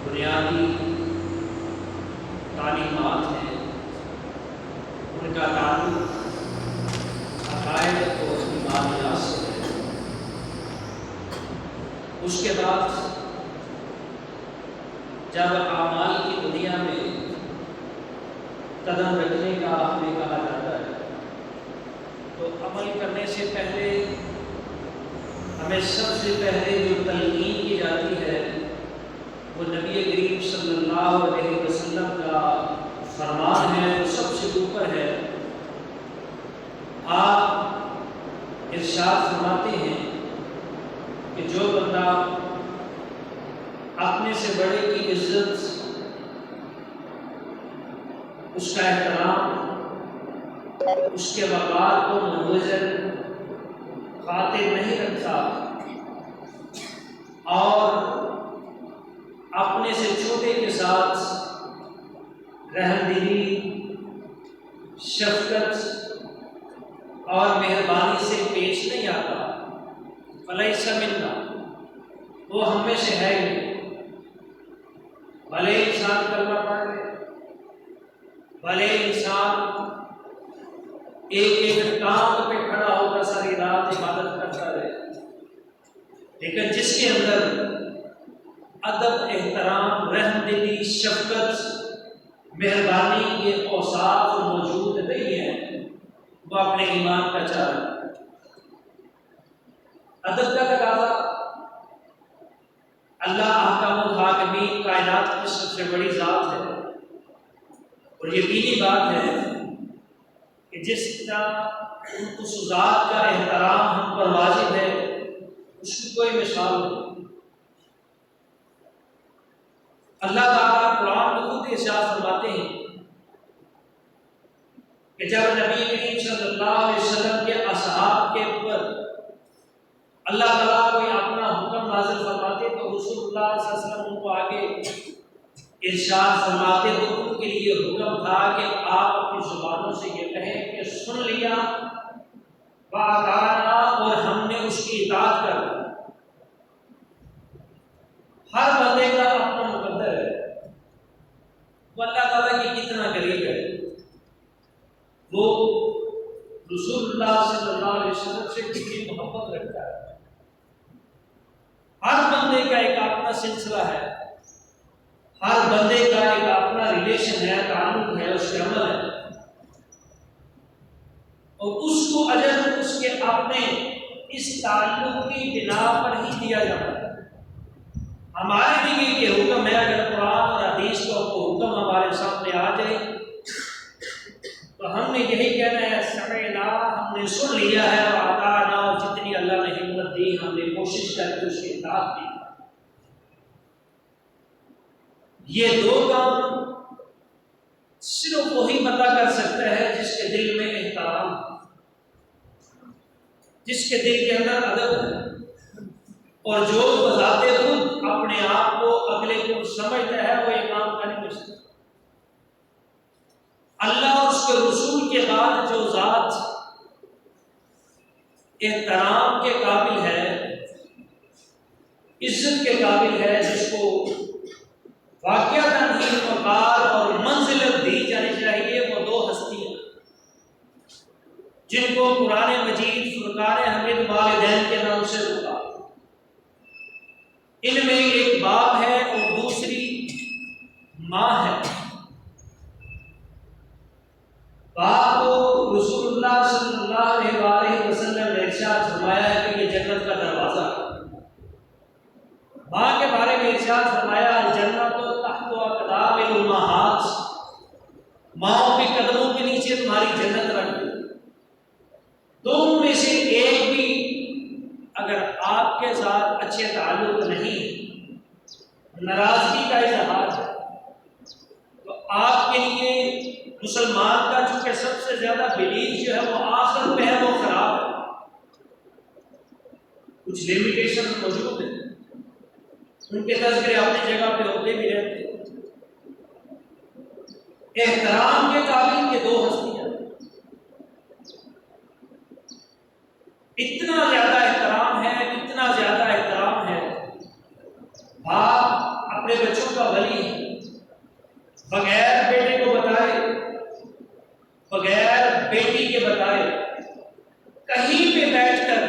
بنیادی تعلیمات ہیں ان کا تعلق عقائد اور ایمانیات سے ہے۔ اس کے بعد جب اعمال کی دنیا میں قدم رکھنے کا ہمیں کہا جاتا ہے تو عمل کرنے سے پہلے ہمیں سب سے پہلے جو تلقین کی جاتی ہے وہ نبی کریم صلی اللہ علیہ وسلم کا فرمان ہے، جو سب سے اوپر ہے۔ آپ ارشاد فرماتے ہیں کہ جو بندہ اپنے سے بڑے کی عزت، اس کا احترام، اس کے وقار کو ملوث خاطر نہیں رکھتا اور اپنے سے چھوٹے کے ساتھ رحم دلی، شفقت اور مہربانی سے پیش نہیں آتا، فلیس منا، وہ ہم میں سے ہے ہی۔ بھلے انسان کلمہ پڑھ لے، بھلے انسان ایک کام پہ کھڑا ہو کر ساری رات عبادت کرتا رہے، لیکن جس کے اندر ادب، احترام، رحم دلی، شفقت، مہربانی یہ اوصاف موجود نہیں ہے، وہ اپنے ایمان کا چارہ۔ ادب کا تقاضا، اللہ احکم الحاکمین، کائنات کی سب سے بڑی ذات ہے، اور یقینی بات ہے کہ جس طرح اس ذات کا احترام ہم پر واجب ہے اس کی کوئی مثال نہیں۔ اللہ تعالیٰ قرآن میں خود ارشاد فرماتے ہیں کہ جب نبی کریم صلی اللہ علیہ وسلم کے اصحاب کے اوپر اللہ تعالیٰ کوئی اپنا حکم نازل فرماتے تو رسول اللہ صلی اللہ علیہ وسلم ان کو آگے ارشاد فرماتے تو ان کے لیے حکم تھا کہ آپ اپنی زبانوں سے یہ کہیں کہ سن لیا وَأَطَعْنَا، اور ہم نے اس کی اطاعت کر لی۔ ہر بندے کا اپنا مقدر ہے، وہ اللہ تعالیٰ کی کتنا قریب ہے، وہ رسول اللہ صلی اللہ علیہ وسلم سے کتنی محبت رکھتا ہے۔ ہر بندے کا ایک اپنا سلسلہ ہے، ہر بندے کا ایک اپنا ریلیشن ہے، تعلق ہے، اس کے عمل ہے، اور اس کو اجر اس کے اپنے اس تعلق کی بنا پر ہی دیا جاتا ہے۔ ہمارے لیے یہ حکم ہے، اگر قرآن اور حدیث کا حکم ہمارے سامنے آ جائے تو ہم نے یہی کہنا ہے سمعنا، ہم نے سن لیا ہے، اور اطعنا، اور جتنی اللہ نے ہمت دی ہم نے کوشش کر کے اس کی اطاعت کی۔ یہ دو کام صرف وہی بندہ کر سکتا ہے جس کے دل میں احترام، جس کے دل کے اندر ادب ہے، اور جو بذات خود اپنے آپ کو اگلے کو سمجھتا ہے وہ یہ کام کر نہیں سکتا۔ اللہ اور اس کے رسول کے بعد جو ذات احترام کے قابل ہے، عزت کے قابل ہے، جس کو واقعتاً ہی وقار اور منزلت دی جانی چاہیے، وہ دو ہستیاں جن کو قرآن مجید فرقان حمید والدین کے نام سے روکا۔ ان میں ایک باپ ہے اور دوسری ماں ہے۔ باپ کو رسول اللہ صلی اللہ علیہ وسلم نے ارشاد فرمایا ہے کہ یہ جنت کا دروازہ ہے۔ ماں کے بارے میں ارشاد فرمایا الجنت تحت اقدام الامہات، ماؤں کے قدموں کے نیچے تمہاری جنت رکھ دی۔ دونوں میں سے ایک بھی اگر آپ کے ساتھ اچھے تعلق نہیں، ناراضگی کا اظہار ہے، تو آپ کے لیے مسلمان کا چونکہ سب سے زیادہ بلیف جو ہے وہ آخر پہ ہے، وہ خراب ہے۔ کچھ لیمیٹیشن موجود ہیں، ان کے تذکرے اپنی جگہ پہ ہوتے بھی رہتے ہیں۔ احترام کے قابل یہ دو ہستیاں، اتنا زیادہ احترام ہے، اتنا زیادہ احترام ہے، باپ اپنے بچوں کا ولی ہے، بغیر بیٹے کو بتائے، بغیر بیٹی کے بتائے کہیں پہ بیٹھ کر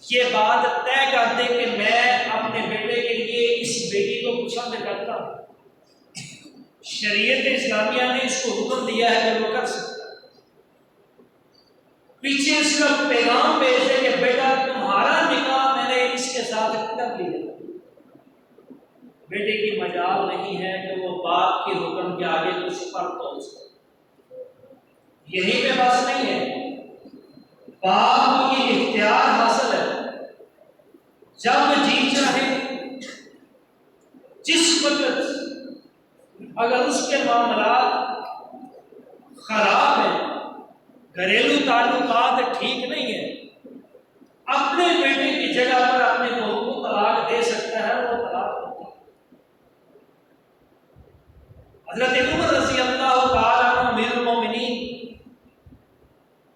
یہ بات طے کر دے کہ میں اپنے بیٹے کے لیے اس بیٹی کو پسند کرتا ہوں، شریعت اسلامیہ نے اس کو حکم دیا ہے کہ وہ کر سکتا ہے۔ پیچھے صرف پیغام بھیج دے کہ بیٹا تمہارا نکاح میں نے اس کے ساتھ کر لیا۔ بیٹے کی مجال نہیں ہے کہ وہ باپ کے حکم کے آگے کچھ پر توڑ سکے، یہی پہ بس نہیں ہے، باپ کو یہ اختیار حاصل ہے جب جی چاہے جس وقت اگر اس کے معاملات خراب ہیں، گھریلو تعلقات ٹھیک نہیں ہیں، اپنے بیٹے کی جگہ پر اپنے بہو کو طلاق دے سکتا ہے، وہ طلاق ہوتا ہے۔ حضرت عمر رضی اللہ تعالیٰ عنہ امیر المومنین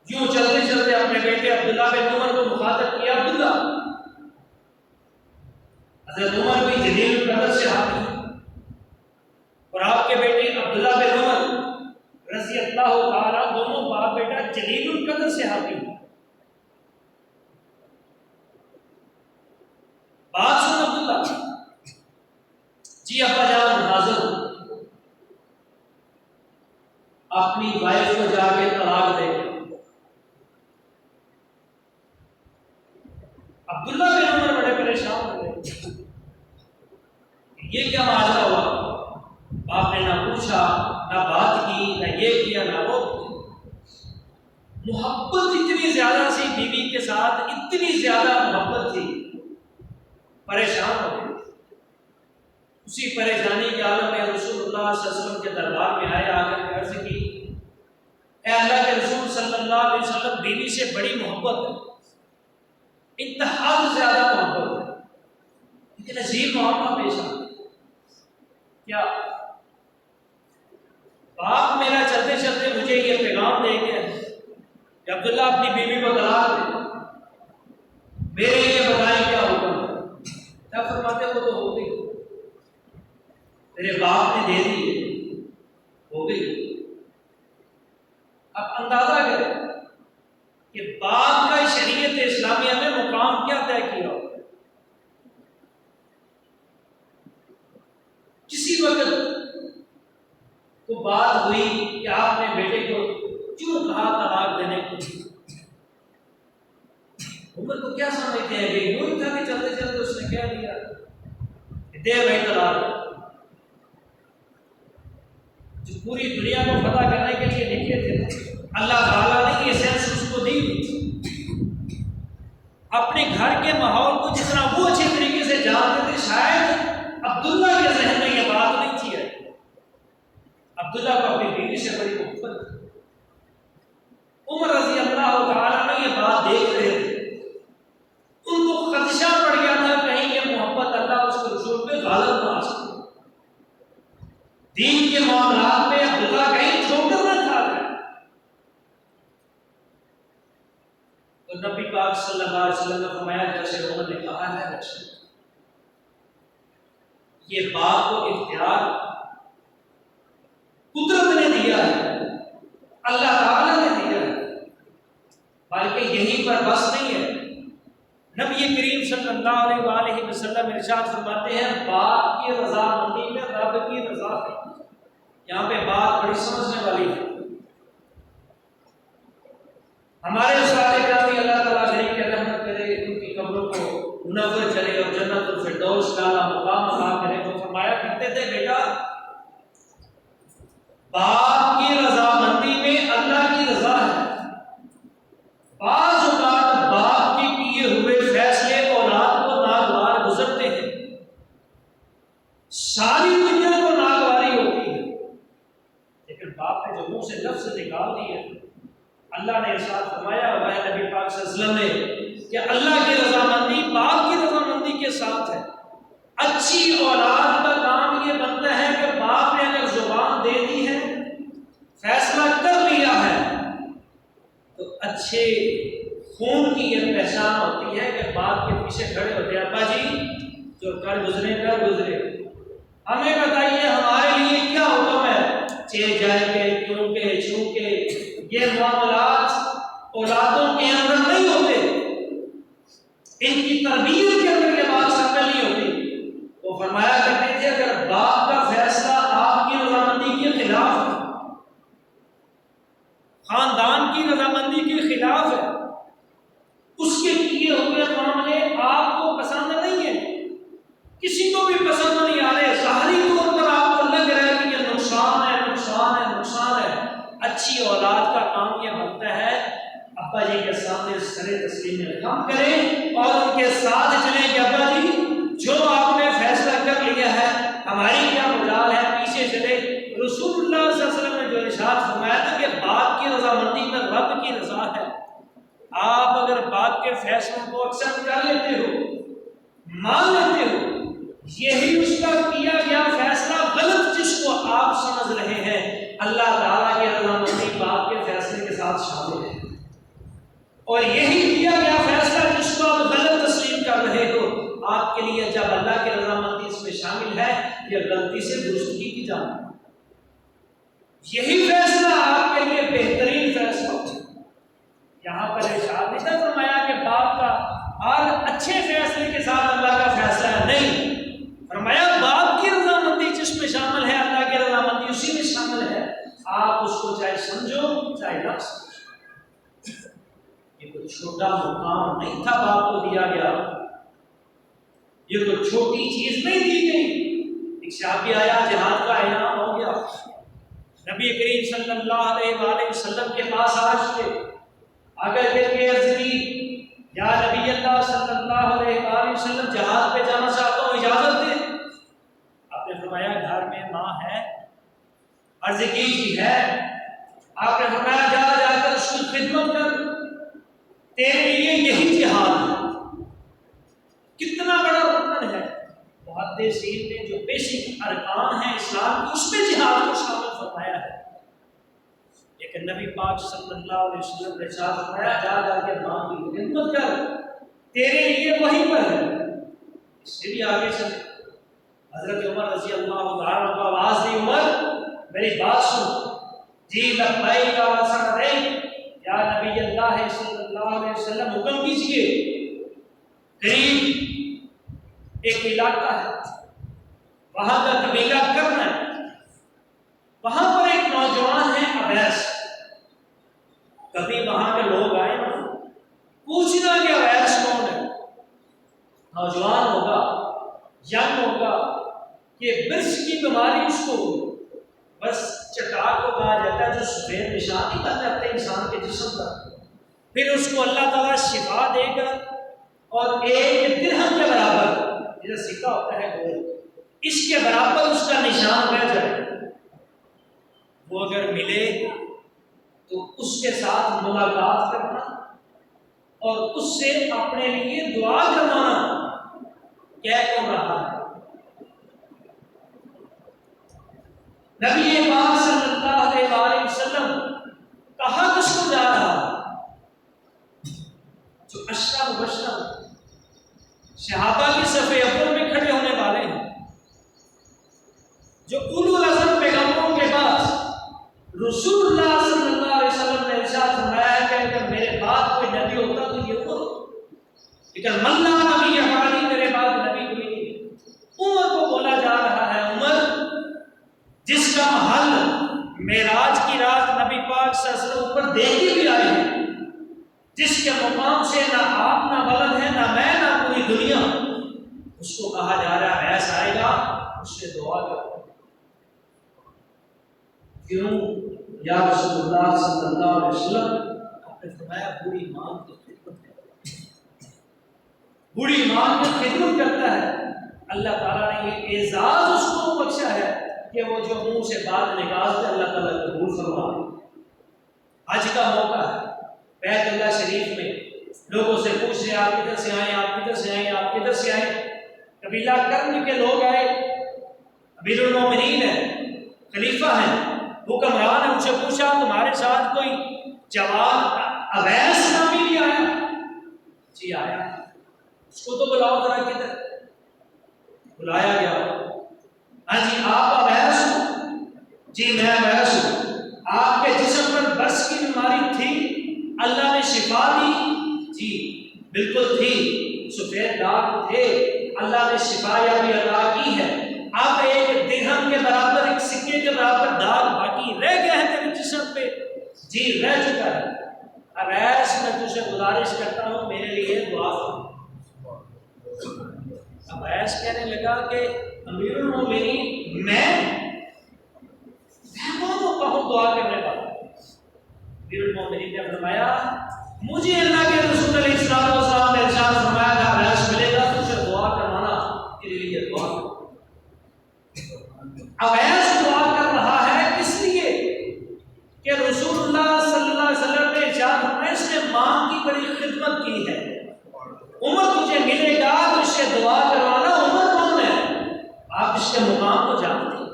یوں چلتے چلتے اپنے بیٹے عبداللہ بن عمر کو مخاطب کیا، عبداللہ، حضرت عمر بھی جلیل القدر سے حامی ہیں اور آپ کے بیٹے عبداللہ بن عمر رضی اللہ تعالیٰ دونوں باپ بیٹا جلیل القدر سے حامی ہیں۔ بات سن عبداللہ، جی ابا جان حاضر ہوں، اپنی وائف کو جا کے طلاق دے گا۔ عبداللہ بن عمر بڑے پریشان ہو گئے، یہ کیا معاملہ ہوا؟ باپ نے نہ پوچھا، نہ بات کی، نہ یہ کیا، نہ وہ کیا۔ محبت اتنی زیادہ سی بیوی کے ساتھ، اتنی زیادہ محبت تھی، پریشان ہو گئے۔ اسی پریشانی کے عالم میں رسول اللہ صلی اللہ علیہ وسلم کے دربار میں آئے، آ کر عرض کی، اے اللہ کے رسول صلی اللہ علیہ وسلم، بیوی سے بڑی محبت ہے، انتہا سے زیادہ محبت ہے، لیکن عجیب معاملہ پیش آ کیا؟ باپ میرا چلتے چلتے مجھے یہ پیغام دے گیا کہ عبداللہ اپنی بیوی کو طلاق دے، میرے یہ بتائیں کیا حکم ہے؟ کیا فرماتے وہ تو ہو گئی، میرے باپ نے دے دی، ہو گئی۔ اب اندازہ کریں کہ باپ کا شریعت اسلامیہ میں مقام کیا طے کیا ہو۔ کسی وقت کو بات ہوئی کہ آپ نے بیٹے کو کیوں کہا طلاق دینے کو؟ عمر کو کیا سمجھتے ہیں کہ یوں تھا کہ چلتے چلتے اس نے کیا دیا، دے بھائی طلاق، جو پوری دنیا کو فتح کرنے کے لیے نکلے تھے، اللہ تعالیٰ نے یہ سینس اس کو دی ہوئی تھی۔ اپنے گھر کے ماحول کو جتنا وہ اچھی طریقے سے جانتے تھے، شاید عبداللہ کے ذہن میں یہ بات نہیں تھی ہے۔ عبداللہ کو اپنی بیوی سے بڑی محبت تھی۔ عمر رضی اللہ تعالیٰ نے یہ بات دیکھ رہے تھے، ان کو خدشہ پڑ گیا تھا کہیں یہ محبت اللہ اس کے رسول پہ غالب نہ آ سکے، دین کے معاملات میں عبداللہ کہیں ٹھوکر نہ کھا جائے۔ تو نبی پاک صلی اللہ علیہ وسلم نے فرمایا جیسے عمر نے کہا ہے ویسے، یہ باپ کو اختیار قدرت نے دیا ہے، اللہ تعالیٰ نے دیا ہے، بلکہ یہیں پر بس نہیں ہے۔ نبی کریم صلی اللہ علیہ وآلہ وسلم ارشاد فرماتے ہیں، باپ کی رضامندی میں رب کی رضا ہے۔ یہاں پہ بات بڑی سمجھنے والی ہے۔ ہمارے استاد کرام اللہ تعالیٰ شریف کے رحمت کرے، ان کی قبروں کو منور کرے اور جنت الفردوس کا مقام عطا کرے، تو فرمایا کرتے تھے، بیٹا باپ کی رضامندی میں اللہ کی رضا ہے۔ بعض اوقات باپ کے کیے ہوئے فیصلے اولاد کو ناگوار گزرتے ہیں، ساری دنیا کو ناگواری ہوتی ہے، لیکن باپ نے جو منہ سے لفظ نکال دیے، اللہ نے ارشاد فرمایا ہے نبی پاک صلی اللہ علیہ وسلم نے کہ اللہ کی رضامندی باپ کی رضامندی کے ساتھ ہے۔ اچھی اولاد کا کام یہ بنتا ہے کہ باپ نے اگر زبان دے دی ہے، فیصلہ کر لیا ہے، تو اچھے خون کی یہ پہچان ہوتی ہے کہ باپ کے پیچھے کھڑے ہوتے ہیں، ابا جی جو کر گزرے کر گزرے، ہمیں بتائیے ہمارے لیے کیا حکم ہے؟ جائے کے کیوں کے چھو کے یہ معاملات اولادوں کے اندر نہیں ہوتے، ان کی تربیت کے اندر یہ بات شامل نہیں ہوتی۔ وہ فرمایا کرتے تھے اگر باپ کا فیصلہ آپ کی رضامندی کے خلاف ہے، خاندان کی رضامندی کے خلاف ہے، اس کے کیے ہوئے معاملے آپ کو پسند نہیں ہے، کسی کو بھی پسند نہیں آ رہے، ظاہری طور پر آپ کو لگ رہا ہے کہ یہ نقصان ہے نقصان ہے نقصان ہے، اچھی اولاد کا کام یہ بنتا ہے ابا جی کے سامنے سرے تسلیم میں کام کریں اور ان کے ساتھ چلیں کہ ابا جی جو آپ نے فیصلہ کر لیا ہے ہماری کیا مجال ہے، پیچھے چلے۔ رسول اللہ صلی اللہ علیہ وسلم نے جو ارشاد فرمایا تھا کہ باپ کی رضامندی میں رب کی رضا ہے، آپ اگر باپ کے فیصلوں کو ایکسپٹ کر لیتے ہو، مان لیتے ہو، یہی اس کا کیا گیا فیصلہ غلط جس کو آپ سمجھ رہے ہیں، اللہ تعالیٰ کی رضامندی باپ کے فیصلے کے ساتھ شامل ہے، اور یہی کیا گیا فیصلہ جس کو آپ غلط تسلیم کر رہے ہو، آپ کے لیے جب اللہ کی رضامندی اس میں شامل ہے یہ غلطی سے درستگی کی جاتی ہے، یہی فیصلہ آپ کے لیے بہترین فیصلہ ہے۔ یہاں پر ارشاد نہیں فرمایا کہ باپ کا ہر اچھے فیصلے کے ساتھ اللہ کا فیصلہ ہے، نہیں، فرمایا باپ کی رضامندی جس میں شامل ہے اللہ کی رضامندی اسی میں شامل ہے، آپ اس کو چاہے سمجھو چاہے نہ سمجھو۔ یہ کوئی چھوٹا مقام نہیں تھا باپ کو دیا گیا، یہ کوئی چھوٹی چیز نہیں دی گئی۔ ایک صحابی آیا، جہاد کا اعلان ہو گیا، نبی کریم صلی اللہ علیہ وآلہ وسلم کے پاس آج تھے، اگر کے عرض کی یا نبی اللہ صلی اللہ علیہ وآلہ وسلم جہاد پہ جانا چاہتا ہوں اجازت دے۔ آپ نے فرمایا گھر میں ماں ہے، عرض کی ہے، آپ نے فرمایا جا جا کر اس کی خدمت کر، تیرے لیے یہی جہاد ہے۔ کتنا بڑا رکن ہے، محدثین نے جو بیسک ارکان ہیں اسلام کی اس میں جہاد کو شامل فرمایا ہے، لیکن نبی پاک صلی اللہ علیہ وسلم نے ارشاد فرمایا جا جا کے ماں کی خدمت کر، تیرے لیے وہی پر ہے۔ اس سے بھی آگے چلے، حضرت عمر رضی اللہ تعالیٰ کو آواز دی، عمر میری بات سن، جی لبیک و سعدیک، یا نبی اللہ صلی اللہ علیہ وسلم حکم کیجیے۔ قریب ایک علاقہ ہے، وہاں کا قبیلہ کرن ہے، وہاں پر ایک نوجوان ہے اویس، کبھی وہاں کے لوگ آئے نا پوچھنا کہ اویس کون ہے، نوجوان ہوگا ینگ ہوگا کہ برس کی بیماری اس کو ہوئی، بس چٹاک کو کہا جاتا ہے جو سفید نشان نہیں بن جاتے انسان کے جسم کا، پھر اس کو اللہ تعالیٰ شفا دے گا اور ایک درہم کے برابر جیسا سکہ ہوتا ہے گولڈ، اس کے برابر اس کا نشان رہ جائے، وہ اگر ملے تو اس کے ساتھ ملاقات کرنا اور اس سے اپنے لیے دعا کروانا۔ کہہ کون رہا ہے؟ نبی پاک صلی اللہ علیہ وآلہ وسلم کہاں کس کو جا رہا؟ جو اشرف مبشر صحابہ کی صف اول میں کھڑے ہونے والے ہیں، جو اولو العزم پیغمبروں کے بعد رسول اللہ صلی اللہ علیہ وسلم نے ارشاد فرمایا ہے کہ اگر میرے بعد کوئی نبی ہوتا تو یہ عمر، لیکن من لا نبی بعدی، میرے بعد نبی کوئی نہیں۔ عمر کو بولا جا رہا ہے، عمر جس کا محل معراج کی رات نبی پاک صلی اللہ علیہ وسلم اوپر دیکھی بھی آئی ہے، جس کے مقام سے نہ آپ نہ بلند ہے نہ میں نہ پوری دنیا، اس کو کہا جا رہا ہے ایسا آئے گا، اس سے دعا کرو۔ کیوں؟ یا رسول اللہ صلی اللہ علیہ وسلم، آپ نے فرمایا بوڑھی ماں کی خدمت کرتا ہے، بوڑھی ماں کی خدمت کرتا ہے، اللہ تعالیٰ نے یہ اعزاز اس کو بخشا ہے کہ وہ جو منہ سے بات نکالتے اللہ تعالیٰ قبول فرما۔ حج کا موقع ہے، بیت اللہ شریف میں لوگوں سے پوچھ رہے آپ کدھر سے آئے، آپ کدھر سے آئے، آپ کدھر سے آئے، قبیلہ کرن کے لوگ آئے، امیر المومنین ہیں، خلیفہ ہیں، حکمران ہیں، ان سے پوچھا تمہارے ساتھ کوئی جوان اویس نامی بھی آیا؟ جی آیا، اس کو تو بلاؤ ذرا، کدھر؟ بلایا گیا، ہاں جی آپ اویس ہو؟ جی میں اویس ہوں۔ آپ کے جسم پر برس کی بیماری تھی، اللہ نے شفا دی؟ جی بالکل تھی، سفید داغ تھے، اللہ نے شفا یابی عطا کی ہے۔ اب ایک درہم کے برابر، ایک سکے کے برابر داغ باقی رہ گیا ہے تیرے جسم پہ؟ جی رہ چکا ہے۔ اویس میں تجھے گزارش کرتا ہوں میرے لیے دعا کرو۔ اویس کہنے لگا کہ امیر المومنین میں کون ہوتا ہوں دعا کرنے والا؟ امیر المومنین نے فرمایا مجھے اللہ کے رسول علیہ السلام نے ارشاد فرمایا تھا اویس ملے گا تجھے دعا کروانا، تیرے لیے دعا کرو۔ اویس دعا کر رہا ہے اس لیے کہ رسول اللہ صلی اللہ علیہ وسلم نے ارشاد فرمایا اس نے ماں کی بڑی خدمت کی ہے، عمر تجھے ملے گا تو اس سے دعا کروانا۔ عمر کون ہے؟ آپ اس کے مقام کو جانتے ہیں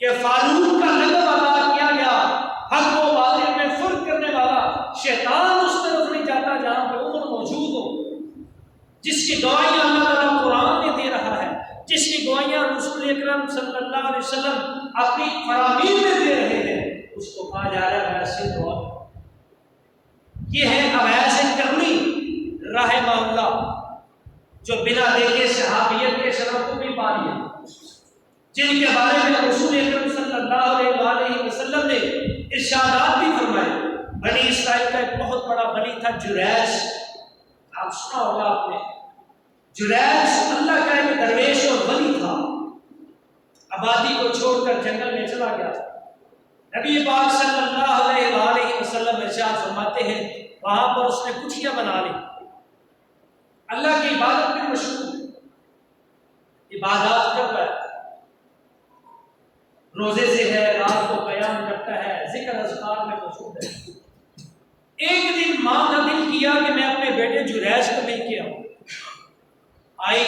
کہ فاروق کا لقب عطا کیا گیا، حق و باطل میں فرق کرنے والا، شیطان اس طرف نہیں جاتا جہاں پہ عمر موجود ہو، جس کی گواہیاں اللہ تعالیٰ قرآن میں دے رہا ہے، جس کی گواہیاں رسول اکرم صلی اللہ علیہ وسلم اپنی فرامین میں دے رہے ہیں، اس کو کہا جا رہا ہے اویس دعا۔ یہ ہے اویس کرنی رحمہ اللہ، جو بنا دیکھے صحابیت کے شرف کو بھی پا لیا، جن کے بارے میں رسول اکرم صلی اللہ علیہ وسلم نے ارشادات بھی فرمائے۔ بنی اسرائیل کا ایک بہت بڑا ولی تھا جریج، آپ سنا ہوگا آپ نے۔ جریج اللہ کا ایک درویش اور ولی تھا، آبادی کو چھوڑ کر جنگل میں چلا گیا تھا۔ نبی پاک صلی اللہ علیہ وسلم ارشاد فرماتے ہیں وہاں پر اس نے کٹھیاں بنا لی، اللہ کی عبادت میں مشغول، عبادات کر رہا ہے، روزے سے ہے، رات کو قیام کرتا ہے، ذکر اذکار میں مشغول ہے۔ ایک دن ماں کا دل کیا کہ میں اپنے بیٹے جریج کو مل کے آؤں، آئی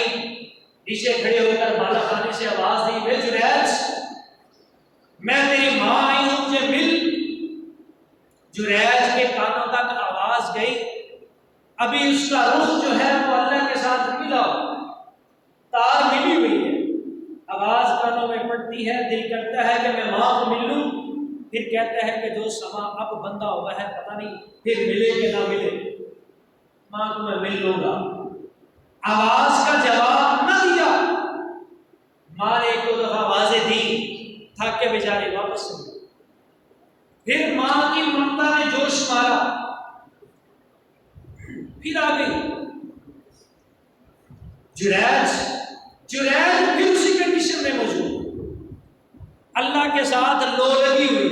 نیچے کھڑے ہو کر بالا خانے سے آواز دی اے جریج میں تیری ماں آئی ہوں مجھے مل۔ جریج کے کانوں تک آواز گئی، ابھی اس کا رخ جو ہے وہ اللہ کے ساتھ ملا، تار ملی ہوئی ہے، آواز کانوں میں پڑتی ہے، دل کرتا ہے کہ میں ماں کو مل لوں، پھر کہتا ہے کہ جو سما اب بندہ ہوا ہے پتہ نہیں پھر ملے کہ نہ ملے، ماں کو میں مل لوں گا۔ آواز کا جواب نہ دیا، ماں نے ایک دو دفعہ آوازیں دی، تھک کے بیچارے واپس چلے۔ پھر ماں کی ممتا نے جوش مارا، پھر آ گئی جریج پھر اسی کنڈیشن میں موجود، اللہ کے ساتھ لو لگی ہوئی،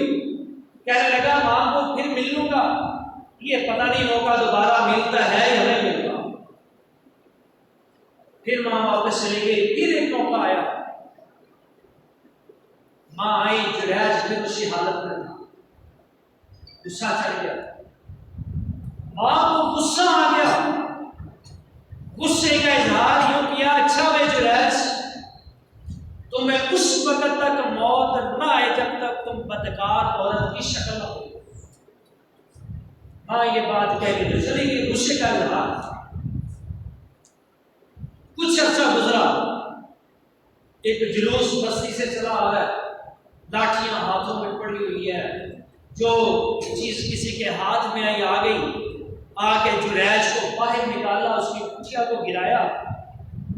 کہنے لگا ماں کو پھر مل لوں گا، یہ پتہ نہیں موقع دوبارہ ملتا ہے یا نہیں ملتا۔ پھر ماں واپس چلی گئی، پھر ایک موقع آیا، ماں آئی، جریج پھر اسی حالت میں تھا، غصہ چڑھ گیا، ماں کو غصہ آ گیا، غصے کا اظہار یوں کیا اچھا بھائی جریج تمہیں اس وقت تک موت نہ آئے جب تک تم بدکار عورت کی شکل نہ ہو۔ ماں یہ بات کہہ کے جو چلی گئی، غصے کا اظہار۔ کچھ عرصہ گزرا، ایک جلوس بستی سے چلا آ رہا ہے، لاٹھیاں ہاتھوں میں پڑی ہوئی ہے، جو چیز کسی کے ہاتھ میں آئی آ گئی، آ کے جریج کو باہر نکالا، اس کی کٹھیا کو گرایا،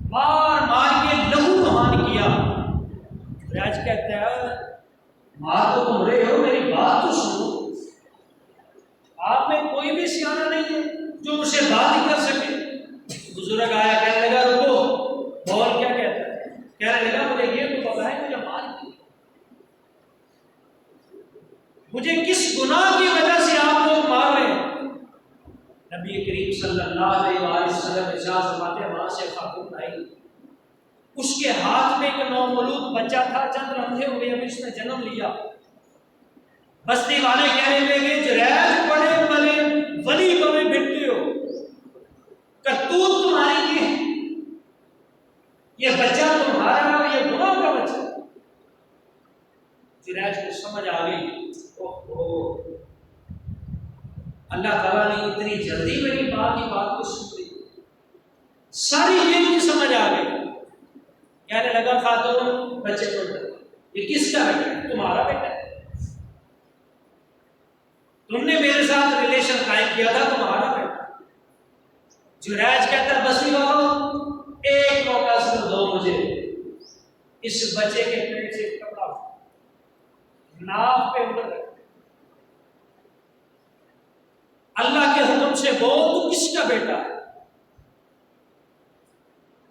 مار مار کے لہو بہان کیا۔ جریج کہتا ہے مار تو تم رہے ہو، میری بات تو سنو، آپ میں کوئی بھی سیانا نہیں ہے جو مجھ سے بات کر سکے۔ بزرگ آیا، کہنے لگا رکو، بول کیا کہتا ہے؟ کہنے لگا مجھے یہ تو پتا ہے مجھے مار کی، مجھے کس گناہ کی وجہ سے آپ لوگ مار رہے ہیں؟ نبی کریم صلی اللہ علیہ وسلم ارشاد فرماتے ہیں وہاں سے خاتون آئی، اس کے ہاتھ میں ایک نومولود بچہ تھا، چند لمحے ہوئے ابھی اس نے جنم لیا۔ بستی والے کہنے لگے جریج بڑے بڑے ولی بڑے بھٹتے ہو، کرتوت تمہاری یہ ہے، یہ بچہ تمہارا ہے اور یہ گناہ کا بچہ۔ جریج کو سمجھ آ گئی، اللہ تعالیٰ نے اتنی جلدی میری بات کی بات کو سن لی، ساری یہ کی سمجھ آ گئی۔ کہنے بچے کو یہ کس کا بیٹا ہے؟ تمہارا بیٹا ہے، تم نے میرے ساتھ ریلیشن قائم کیا تھا، تمہارا بیٹا۔ جریج کہتا ہے بستی والوں ایک موقع صرف دو مجھے، اس بچے کے پیٹ سے کپڑا ناف پہ اتر رکھ، اللہ کے حکم سے بول تو کس کا بیٹا ہے؟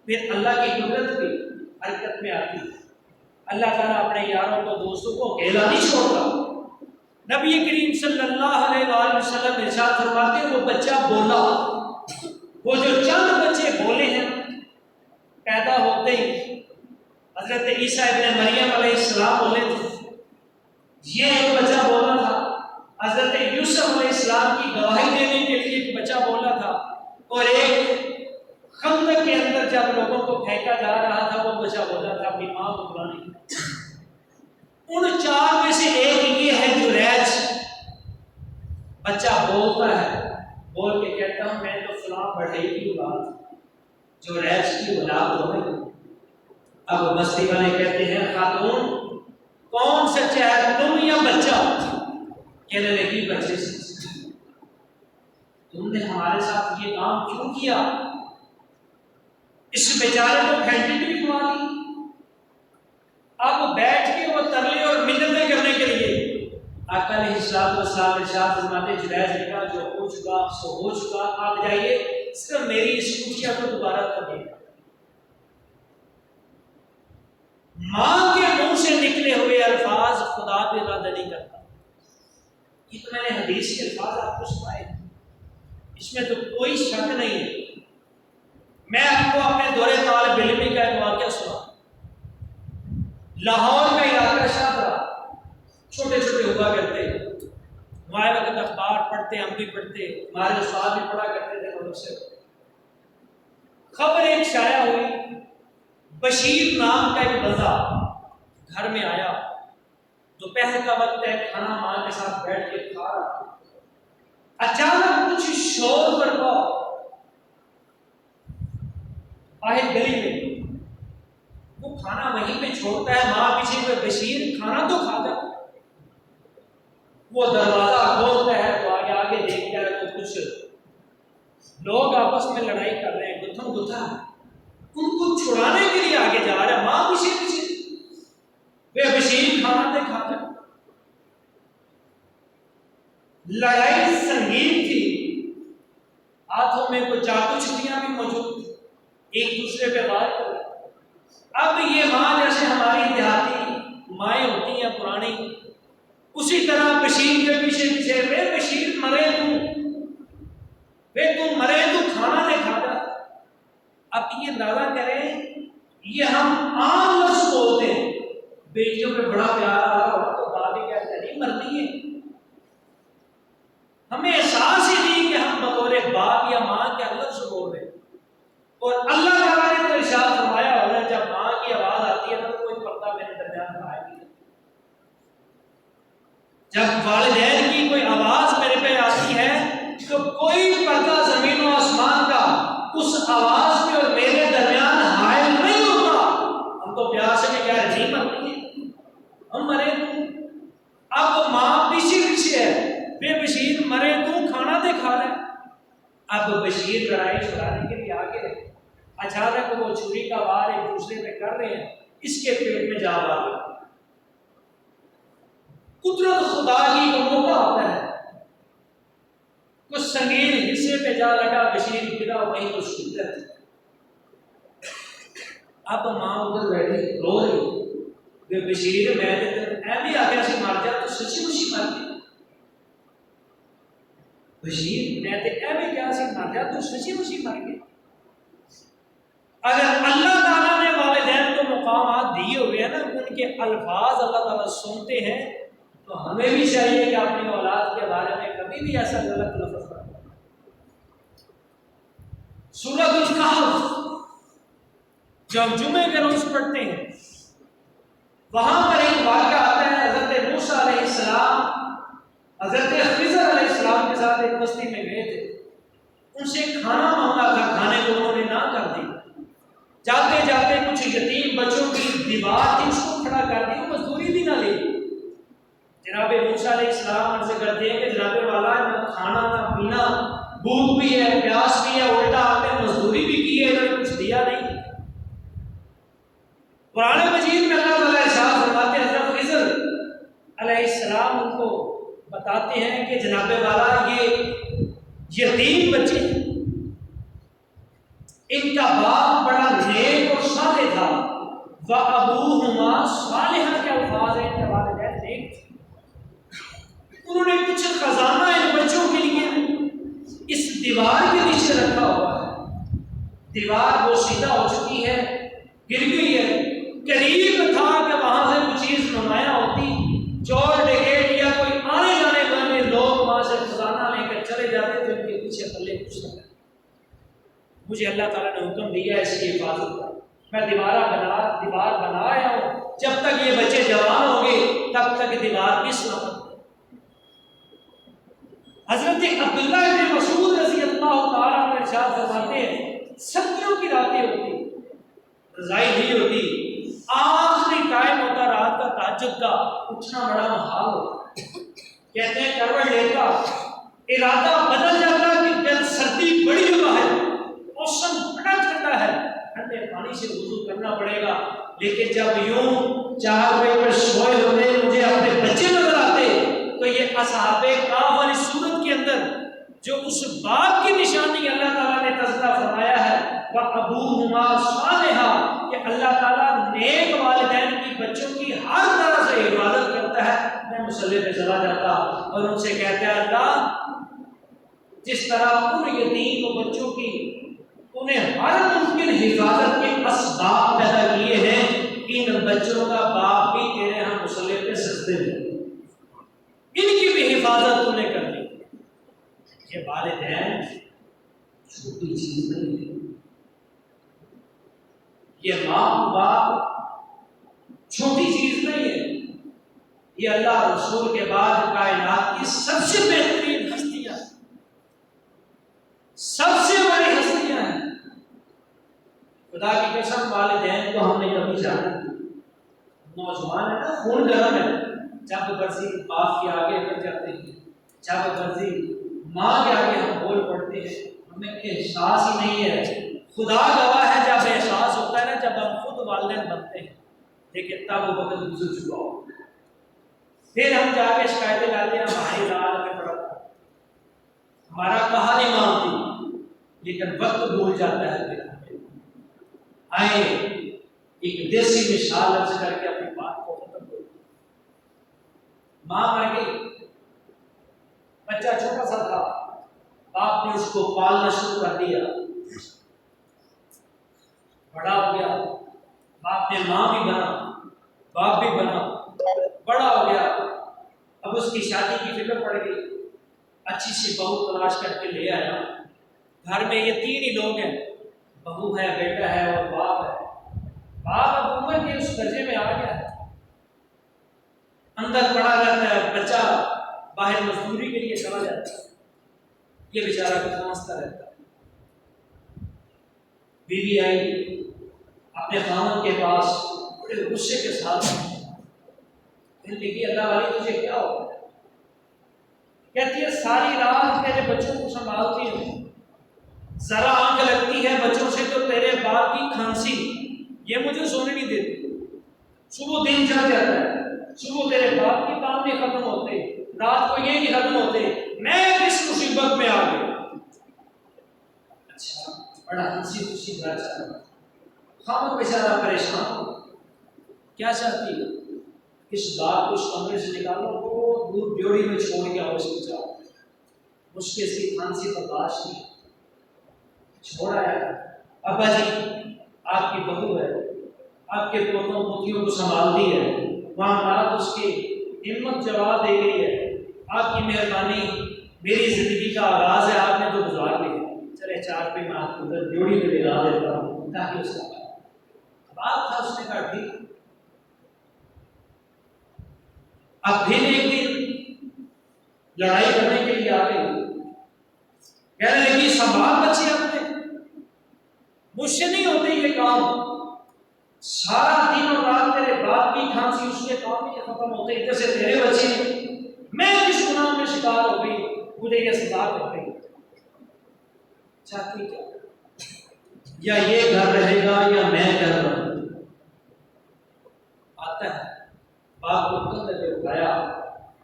پھر اللہ کی قدرت بھی حرکت میں آتی ہے۔ اللہ تعالیٰ اپنے یاروں کو دوستوں کو اکیلا نہیں چھوڑتا۔ نبی کریم صلی اللہ علیہ وآلہ وسلم ارشاد فرماتے ہیں وہ بچہ بولا، وہ جو چند بچے بولے ہیں پیدا ہوتے ہی، حضرت عیسیٰ ابن مریم علیہ السلام بولے تھے، یہ ایک بچہ بولا تھا، حضرت یوسف علیہ السلام کی گواہی دینے کے لیے ایک بچہ بولا تھا، اور ایک خندق کے اندر جب لوگوں کو پھینکا جا رہا تھا وہ بچہ بولا تھا اپنی ماں کو بلانے کے لیے۔ ان چار میں سے ایک یہ ہے جو ریج بچہ بولتا ہے، بول کے کہتا ہوں میں تو فلاں بڑھئی کی اولاد، جو ریج کی اولاد ہو گئی۔ اب بستی والے کہتے ہیں خاتون کون سچا ہے، تم یا بچہ؟ کہنے لگی بچے سے، تم نے ہمارے ساتھ یہ کام کیوں کیا؟ اس بیچارے کو پھینٹی بھی کھوا دی۔ اب بیٹھ کے وہ ترلے اور منتیں کرنے کے لیے آقا علیہ الصلوۃ والسلام ارشاد فرماتے جریج نے کہا جو ہو چکا سو ہو چکا، آپ جائیے صرف میری اس کچیا کو دوبارہ کر دیں۔ ماں کے منہ سے نکلے ہوئے الفاظ خدا بھی رد نہیں کرتا۔ یہ تو میں نے حدیث کے الفاظ آپ کو سنائے، اس میں تو کوئی شک نہیں ہے۔ میں آپ کو اپنے دورے طالب علمی کا ایک واقعہ سنا۔ لاہور کا علاقہ شاہدرہ، چھوٹے چھوٹے ہوا کرتے، ہمارے وقت اخبار پڑھتے، ہم بھی پڑھتے، ہمارے استاد بھی پڑھا کرتے تھے مدرسے۔ خبر ایک شائع ہوئی، بشیر نام کا ایک بندہ گھر میں آیا، دوپہر کا وقت ہے، کھانا ماں کے ساتھ بیٹھ کے کھا رہا، اچانک کچھ شور برپا باہر گلی میں، وہ کھانا وہیں پہ چھوڑتا ہے، ماں پیچھے پہ بشیر کھانا تو کھا جا، وہ دروازہ کھولتا ہے تو آگے آگے دیکھتا ہے تو کچھ لوگ آپس میں لڑائی کر رہے ہیں، گتھم گتھا ہے، ان کو چھڑانے کے لیے آگے جا رہا ہے، ماں پیچھے پیچھے، وہ بشیر کھانا دے کھا جا۔ لڑائی سنگین تھی، ہاتھوں میں کچھ چاقو چھریاں بھی موجود تھی، ایک دوسرے پہ وار کر رہے۔ اب یہ ماں جیسے ہماری دیہاتی مائیں ہوتی ہیں پرانی، اسی طرح بشیر کے پیچھے پیچھے، وے بشیر مرے تو مرے تو کھانا دے کھا جا۔ اب یہ اندازہ کریں، یہ ہم عام لفظ بولتے ہیں، بیٹیوں پہ بڑا پیار آ رہا ہو تو دادی کہتے ہیں نہیں مرتی ہے، ہمیں احساس ہی نہیں کہ ہم بطور باپ یا ماں کیا لفظ بول رہے ہیں۔ اور اللہ تعالیٰ نے تو ارشاد فرمایا ہوگا جب ماں کی آواز آتی ہے تو کوئی پردہ میرے درمیان میں آئے گی، جب والدین کی کوئی آواز میرے پہ آتی ہے تو کوئی پردہ زمین و آسمان کا اس آواز پہ اور میرے درمیان حائل نہیں ہوتا۔ ہم تو پیار سے کہہ رہے نہیں مرتی ہے، ہم مرے تو، اب ماں پیچھے پیچھے ہے، بے بشیر مرے تو کھانا دے کھا رہے۔ اب بشیر لڑائی چھڑانے کے لیے آگے رہے، اچانک وہ چھری کا وار ایک دوسرے پہ کر رہے ہیں، اس کے پیٹ میں جا رہا۔ قدرت خدا کی کو موقع ہوتا ہے، کچھ سنگین حصے پہ جا لگا، بشیر گرا وہیں کو شدت۔ اب ماں ادھر بیٹھی رو رہی، بشیر میں بھی آگے سے مار جا تو سچی مچی مر گئی، بشیر میں بھی کیا سے مر جا تو سچی مچی مر گئی۔ اگر اللہ تعالیٰ نے والدین کو مقامات دیے ہوئے ہیں نا، ان کے الفاظ اللہ تعالیٰ سنتے ہیں، تو ہمیں بھی چاہیے کہ اپنی اولاد کے بارے میں کبھی بھی ایسا غلط لفظ نہ کریں۔ سورۃ الکہف جب جمعے کے روز پڑھتے ہیں، وہاں پر ایک واقعہ آتا ہے، حضرت موسیٰ علیہ السلام حضرت خضر علیہ السلام کے ساتھ ایک بستی میں گئے تھے، ان سے کھانا مانگا تھا، کھانے کو انہوں نے نہ کر دی، جاتے جاتے کچھ یتیم بچوں کی دیوار تھی اس کو کھڑا کر دی، وہ مزدوری بھی نہ لی۔ جناب موسیٰ علیہ السلام عرض کرتے ہیں کہ جناب والا نہ کھانا نہ پینا، بھوک بھی ہے پیاس بھی ہے، الٹا آپ نے مزدوری بھی کی ہے، انہوں نے کچھ دیا نہیں۔ قرآن مجید میں اللہ تعالیٰ ارشاد فرماتے ہیں، حضرت خضر علیہ السلام ان کو بتاتے ہیں کہ جناب والا یہ یتیم بچے، ان کا باپ بڑا نیک اور صالح تھا، وَأَبُوهُمَا صَالِحًا کے الفاظ ہیں کہ والدین نیک تھے، انہوں نے کچھ خزانہ ان بچوں کے لیے اس دیوار کے نیچے رکھا ہوا ہے۔ دیوار وہ سیدھا ہو چکی ہے، گر گئی ہے، قریب تھا کہ وہاں سے کچھ چیز نمایاں ہوتی، چور ڈکیٹ یا کوئی آنے جانے والے لوگ وہاں سے خزانہ لے کر چلے جاتے تھے، ان کے پیچھے پلے کچھ نہ کرتے۔ مجھے اللہ تعالیٰ نے حکم دیا اس کی حفاظت کا، میں دیوار بنا رہا ہوں، جب تک یہ بچے جوان ہوں گے تب تک دیوار بھی سلامت ہے۔ حضرت عبداللہ بن مسعود رضی اللہ تعالیٰ عنہ ارشاد فرماتے ہیں، سردیوں کی راتیں ہوتی، رضائی نہیں ہوتی، آخری ٹائم ہوتا رات کا تہجد کا، اٹھنا بڑا محال ہوتا، کہتے ہیں کروٹ لیتا، ارادہ بدل جاتا کہ جب سردی بڑی جگہ ہے، موسم بڑا ٹھنڈا ہے، ٹھنڈے پانی سے وضو کرنا پڑے گا، لیکن جب یوں 4 بجے پر سوئے ہوتے مجھے اپنے بچے نظر آتے تو یہ اصحاب کہف والی صورت کے اندر جو اس باپ کی نشانی اللہ تعالیٰ نے تذکرہ فرمایا ہے، وَأَبُوهُمَا صَالِحًا، کہ اللہ تعالیٰ نیک والدین کی بچوں کی ہر طرح سے حفاظت کرتا ہے۔ میں مصلی پہ چلا جاتا اور ان سے کہتا ہے، اللہ جس طرح ان یتیم بچوں کی انہیں ہر ممکن حفاظت کے اسباب پیدا کیے ہیں، ان بچوں کا باپ بھی تیرے ہاں مصلی پہ سجدے میں، ان کی بھی حفاظت تو نے کر لی۔ یہ والدین چھوٹی چیز نہیں ہے، یہ ماں باپ چھوٹی چیز نہیں ہے، یہ اللہ رسول کے بعد کائنات کی سب سے بہترین ہستیاں، سب سے بڑی ہستیاں ہیں۔ خدا کی قسم والدین کو ہم نے کبھی جانا، نوجوان ہے نا، خون گرم ہے، جب مرضی باپ کے آگے کر جاتے ہیں، جب مرضی ماں کے آگے ہم بول پڑتے ہیں، ہمیں احساس ہی نہیں ہے۔ خدا گواہ ہے جب احساس ہوتا ہے نا، جب ہم خود والدین بنتے ہیں، لیکن تب وہ وقت گزر چکا ہو، پھر ہم جا کے شکایتیں لاتے ہیں، ہماری رات میں پڑا تھا، ہمارا کہا نہیں مانتی، لیکن وقت بھول جاتا ہے۔ پھر آئے ایک دیسی مثال عرض کر کے اپنی بات کو ختم کروں۔ ماں مر گئی، بچہ چھوٹا سا تھا، باپ نے اس کو پالنا شروع کر دیا، بڑا ہو گیا، باپ نے ماں بھی بنا، باپ بھی بنا، بڑا ہو گیا، اب اس کی شادی کی فکر پڑ گئی، اچھی سی بہو تلاش کر کے لے آیا، گھر میں یہ 3 ہی لوگ ہیں، بہو ہے، بیٹا ہے اور باپ ہے۔ باپ اب عمر کے اس درجے میں آ گیا ہے، اندر پڑا رہتا ہے، بچہ باہر مزدوری کے لیے چلا جاتا ہے، یہ بیچارہ سمجھتا رہتا ہے۔ بیوی آئی اپنے خاوند کے پاس بڑے غصے کے ساتھ، دیکھیے اللہ والی تجھے کیا ہو؟ کہتی ہے ساری رات میرے بچوں کو سنبھالتی ہوں، ذرا آنکھ لگتی ہے بچوں سے تو تیرے باپ کی کھانسی، یہ مجھے سونے نہیں دیتی، صبح دن چڑھ جاتا ہے، صبح تیرے باپ کے کام نہیں ختم ہوتے، رات کو یہ نہیں ختم ہوتے، میں کس مصیبت میں آ گئی۔ اچھا بڑا ہنسی خوشی گھر چلا، خامد بیچارہ پریشان ہو، کیا چاہتی ہے؟ اس بات کو اس کمرے سے نکالو، وہ دور ڈیوڑی میں چھوڑ کے آؤ، اس کو جاؤ، مجھ کے اس کی کھانسی برداشت نہیں، چھوڑا ہے۔ ابا جی آپ کی بہو ہے، آپ کے پوتوں پوتیوں کو سنبھالتی ہے، معاملات اس کی ہمت جواب دے گئی ہے، آپ کی مہربانی میری زندگی کا آغاز ہے، آپ نے تو گزار لیا، چلے 4 پہ میں آپ کو ادھر ڈیوڑی میں لگا دیتا ہوں تاکہ اس کا بات تھا۔ اس نے کہا ٹھیک۔ اب پھر ایک دن لڑائی کرنے کے لیے آ گئی، کہنے لگی سنبھال بچے اپنے، مجھ سے نہیں ہوتے یہ کام، سارا دن اور رات تیرے باپ کی کھانسی اس کے کام میں ختم ہوتے ادھر سے تیرے بچے میں کس گناہ میں شکار ہو گئی مجھے یہ سزا کر گئی چاہتی کیا یا یہ گھر رہے گا یا میں گھر رہوں آتا ہے باپ کو کندھے پہ اٹھایا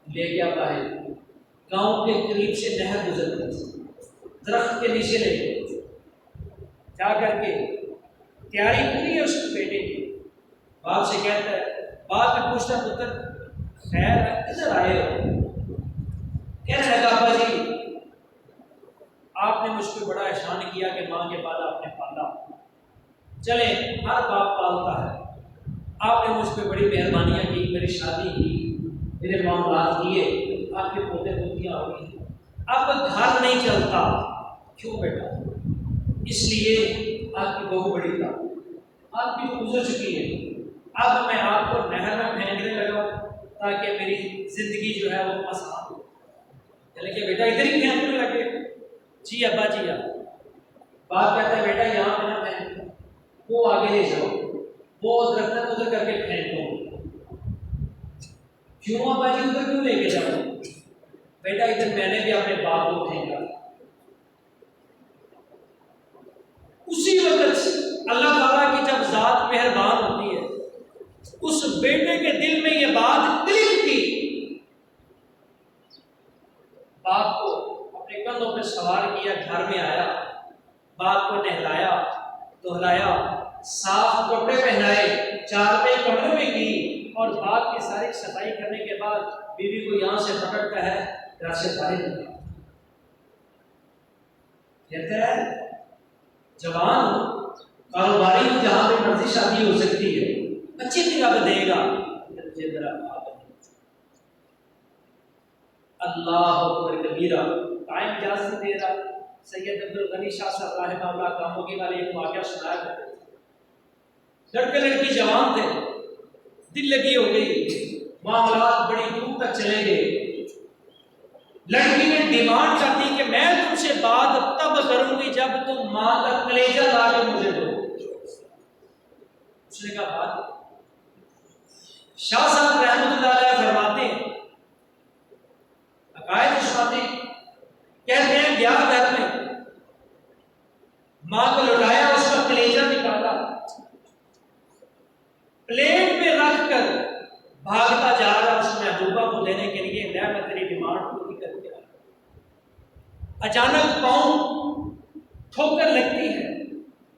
لے گیا باہر گاؤں کے قریب سے نہر گزر گئی درخت کے نیچے لے گئے جا کر کے تیاری پوری ہے اس کے بیٹے کی باپ سے کہتا ہے باپ نے پوچھتا پتر خیر کدھر آئے ہو کہنے لگا ابا جی آپ نے مجھ پہ بڑا احسان کیا کہ ماں کے بعد آپ نے پالا چلے ہر باپ پالتا ہے آپ نے مجھ پہ بڑی مہربانیاں کی میری شادی کی میرے معاملات کیے آپ کے پوتے پوتیاں ہو گئی اب گھر نہیں چلتا کیوں بیٹا اس لیے آپ کی بہو بڑی تھا آپ کی گزر چکی ہے اب میں آپ کو نہر میں پھینکنے لگا تاکہ میری زندگی جو ہے وہ آسان ہو چلے کہ بیٹا ادھر ہی پھینکنے لگے جی ابا جی باپ کہتا ہے بیٹا یہاں پہ نہ پھینک وہ آگے لے جاؤ وہ درخت ادھر کر کے پھینک دو کیوں ابا جی ادھر کیوں لے کے جاؤ بیٹا ادھر میں نے بھی اپنے باپ کو پھینکا اسی وقت اللہ تعالیٰ کی جب ذات مہربان ہوتی ہے اس بیٹے کے دل میں یہ بات کلک کی باپ کو اپنے کندھوں پہ سوار کیا گھر میں آیا باپ کو نہلایا دہلایا صاف کپڑے پہنائے چارپائی کمرے میں کی اور باپ کی ساری صفائی کرنے کے بعد بیوی کو یہاں سے پکڑتا ہے گھر سے باہر نکلا کہتا ہے جوان ہو کاروباری ہو جہاں پہ مرضی شادی ہو سکتی ہے اچھی طرح دے گا اللہ اکبر کبیرہ ٹائم اجازت دے رہا سید عبدالغنی شاہ صاحب رحمہ اللہ کاموگی والے ایک واقعہ سنایا کرتے تھے لڑکے لڑکی جوان تھے دل لگی ہو گئی معاملات بڑی دور تک چلے گئے لڑکی نے ڈیمانڈ کر دی کہ میں تم سے بات تب کروں گی جب تم ماں کا کلیجہ لا کے مجھے دو اس نے کہا بات شاہ صاحب رحمۃ اللہ علیہ فرماتے ہیں عقائد سناتے ہیں کہتے ہیں گیا گھر میں ماں کو لٹایا اس کا کلیجہ نکالا پلیٹ میں رکھ کر بھاگتا جا رہا اس محبوبہ کو دینے کے لیے میں تیری ڈیمانڈ پوری کر کے آیا اچانک پاؤں ٹھوکر لگتی ہے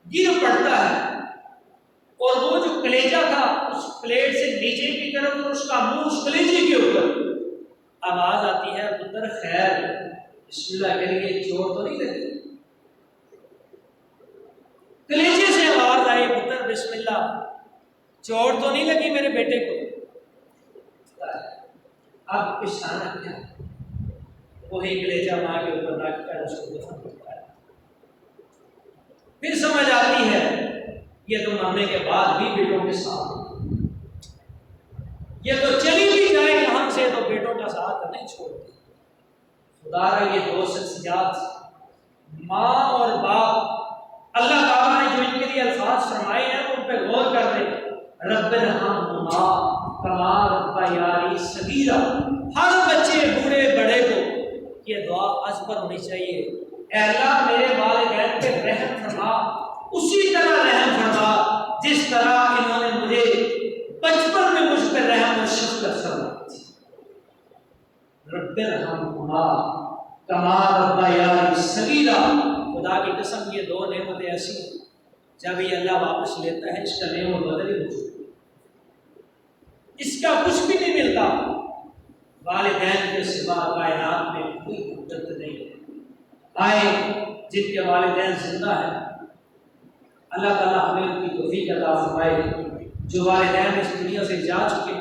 گر پڑتا ہے اور وہ جو کلیجہ تھا اس پلیٹ سے نیچے کی طرف اور اس کا منہ اس کلیجے کے اوپر آواز آتی ہے پتر خیر بسم اللہ کے لیے چوٹ تو نہیں لگی کلیجے سے آواز آئی پتر بسم اللہ چوٹ تو نہیں لگی میرے بیٹے کو اب اشارہ کیا وہی کلیجہ ماں کے اوپر رکھ کر اس کو دفن کرتا ہے پھر سمجھ آتی ہے یہ تو مرنے کے بعد بھی بیٹوں کے ساتھ یہ تو چلی بھی جائے یہاں سے تو بیٹوں کا ساتھ نہیں چھوڑتی خدا را یہ دو شخصیات ماں اور باپ اللہ تعالیٰ نے جو ان کے لیے الفاظ فرمائے ہیں ان پہ غور کر لیں رب ارحمہما کما ربیانی صغیرا ہر بچے بوڑھے بڑے کو یہ دعا از پر ہونی چاہیے اے اللہ میرے والدین پہ رحم فرما اسی طرح رحم فرما جس طرح انہوں نے مجھے بچپن میں مجھ پہ رحم و شفقت فرمائی رب ارحمہما کما ربیانی صغیرا خدا کی قسم یہ دو نعمتیں ایسی ہیں جب یہ اللہ واپس لیتا ہے اس کا نعم و بدل ہی ہو چکا اس کا کچھ بھی نہیں ملتا والدین کے سوا کائنات میں کوئی قدرت نہیں ہے آئے جن کے والدین زندہ ہیں اللہ تعالیٰ ہمیں ان کی توفیق عطا فرمائے جو والدین اس دنیا سے جا چکے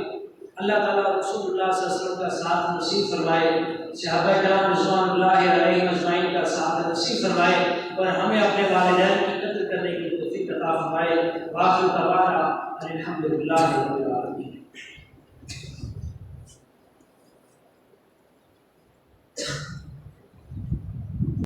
اللہ تعالیٰ رسول اللہ صلی اللہ علیہ وسلم کا ساتھ نصیب فرمائے صحابہ کرام رضوان اللہ علیہ اجمعین کا ساتھ نصیب فرمائے اور ہمیں اپنے والدین کی قدر کرنے کی توفیق عطا فرمائے واخر دعوانا الحمدللہ رب العالمین